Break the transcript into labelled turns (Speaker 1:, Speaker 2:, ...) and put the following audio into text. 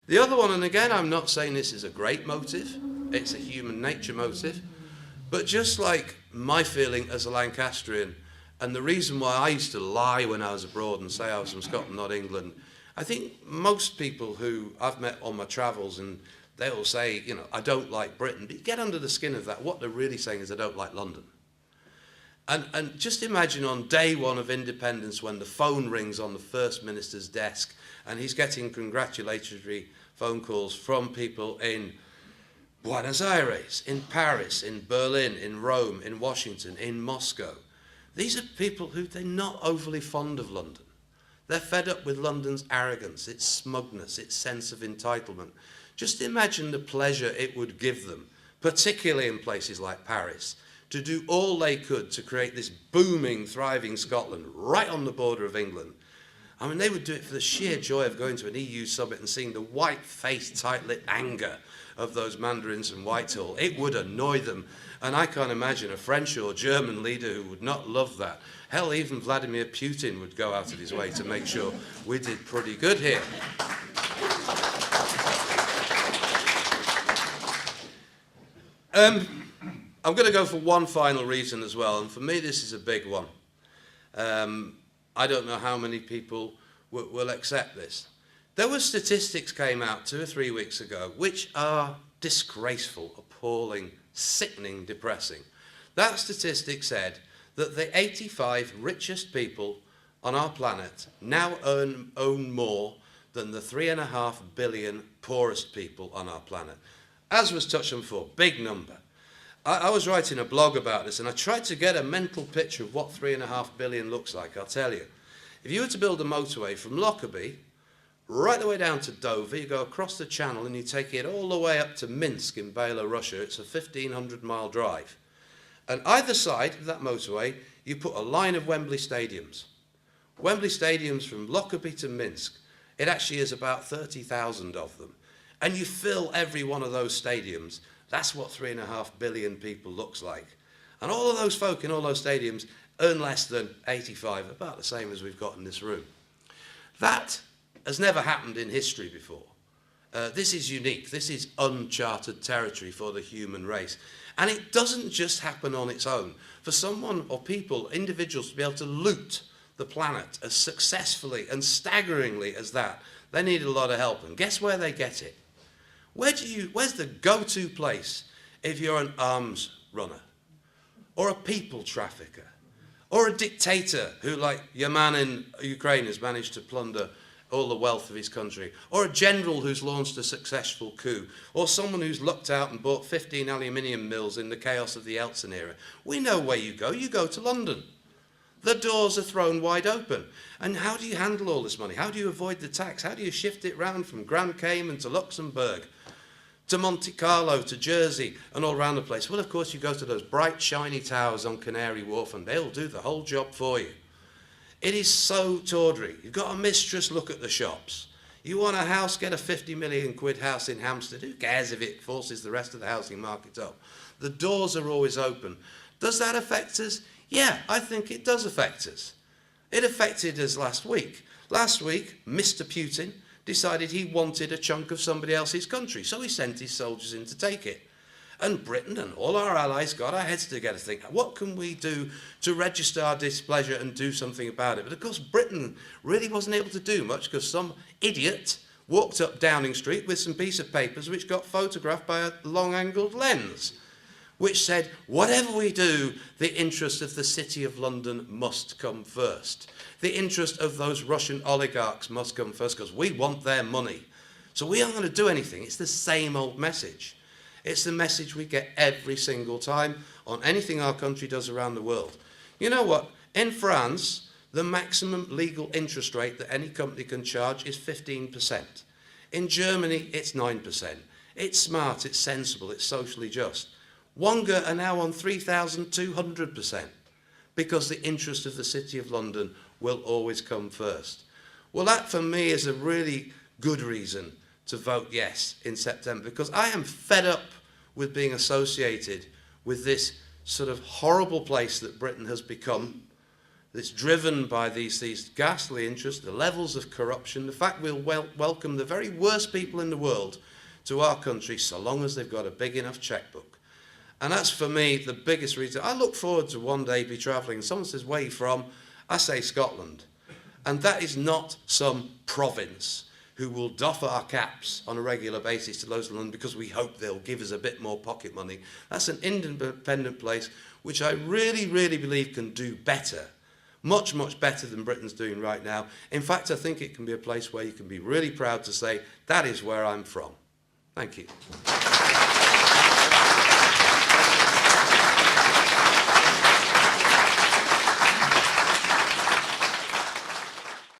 Speaker 1: The other one, and again, I'm not saying this is a great motive, it's a human nature motive, but just like my feeling as a Lancastrian, and the reason why I used to lie when I was abroad and say I was from Scotland, not England, I think most people who I've met on my travels, and they will say, you know, I don't like Britain, but you get under the skin of that, what they're really saying is I don't like London. And just imagine on day one of independence when the phone rings on the First Minister's desk and he's getting congratulatory phone calls from people in Buenos Aires, in Paris, in Berlin, in Rome, in Washington, in Moscow. These are people who they're not overly fond of London. They're fed up with London's arrogance, its smugness, its sense of entitlement. Just imagine the pleasure it would give them, particularly in places like Paris, to do all they could to create this booming, thriving Scotland right on the border of England. I mean, they would do it for the sheer joy of going to an EU summit and seeing the white-faced, tight-lit anger of those mandarins in Whitehall. It would annoy them. And I can't imagine a French or German leader who would not love that. Hell, even Vladimir Putin would go out of his way to make sure we did pretty good here. I'm going to go for one final reason as well, and for me this is a big one. I don't know how many people will accept this. There were statistics came out 2 or 3 weeks ago which are disgraceful, appalling, sickening, depressing. That statistic said that the 85 richest people on our planet now own more than the 3.5 billion poorest people on our planet. As was touched on before, big number. I was writing a blog about this and I tried to get a mental picture of what 3.5 billion looks like. I'll tell you. If you were to build a motorway from Lockerbie right the way down to Dover, you go across the channel and you take it all the way up to Minsk in Belarus. It's a 1,500-mile drive. And either side of that motorway, you put a line of Wembley stadiums. Wembley stadiums from Lockerbie to Minsk. It actually is about 30,000 of them. And you fill every one of those stadiums. That's what 3.5 billion people looks like. And all of those folk in all those stadiums earn less than 85, about the same as we've got in this room. That has never happened in history before. This is unique. This is uncharted territory for the human race. And it doesn't just happen on its own. For someone or people, individuals, to be able to loot the planet as successfully and staggeringly as that, they need a lot of help. And guess where they get it? Where's the go-to place if you're an arms runner, or a people trafficker, or a dictator who, like your man in Ukraine, has managed to plunder all the wealth of his country, or a general who's launched a successful coup, or someone who's lucked out and bought 15 aluminium mills in the chaos of the Yeltsin era? We know where you go to London. The doors are thrown wide open. And how do you handle all this money? How do you avoid the tax? How do you shift it round from Grand Cayman to Luxembourg, to Monte Carlo, to Jersey, and all around the place? Well, of course, you go to those bright, shiny towers on Canary Wharf, and they'll do the whole job for you. It is so tawdry. You've got a mistress, look at the shops. You want a house, get a 50 million quid house in Hampstead. Who cares if it forces the rest of the housing market up? The doors are always open. Does that affect us? Yeah, I think it does affect us. It affected us last week. Last week, Mr. Putin decided he wanted a chunk of somebody else's country, so he sent his soldiers in to take it. And Britain and all our allies got our heads together to think, what can we do to register our displeasure and do something about it? But of course, Britain really wasn't able to do much because some idiot walked up Downing Street with some piece of papers which got photographed by a long-angled lens, which said, whatever we do, the interest of the City of London must come first. The interest of those Russian oligarchs must come first because we want their money. So we aren't going to do anything. It's the same old message. It's the message we get every single time on anything our country does around the world. You know what? In France, the maximum legal interest rate that any company can charge is 15%. In Germany, it's 9%. It's smart, it's sensible, it's socially just. Wonga are now on 3,200% because the interest of the City of London will always come first. Well, that for me is a really good reason to vote yes in September, because I am fed up with being associated with this sort of horrible place that Britain has become, that's driven by these ghastly interests, the levels of corruption, the fact we'll welcome the very worst people in the world to our country so long as they've got a big enough checkbook. And that's, for me, the biggest reason. I look forward to one day be travelling, and someone says, where are you from? I say Scotland. And that is not some province who will doff our caps on a regular basis to those in London because we hope they'll give us a bit more pocket money. That's an independent place which I really, really believe can do better, much, much better than Britain's doing right now. In fact, I think it can be a place where you can be really proud to say, that is where I'm from. Thank you.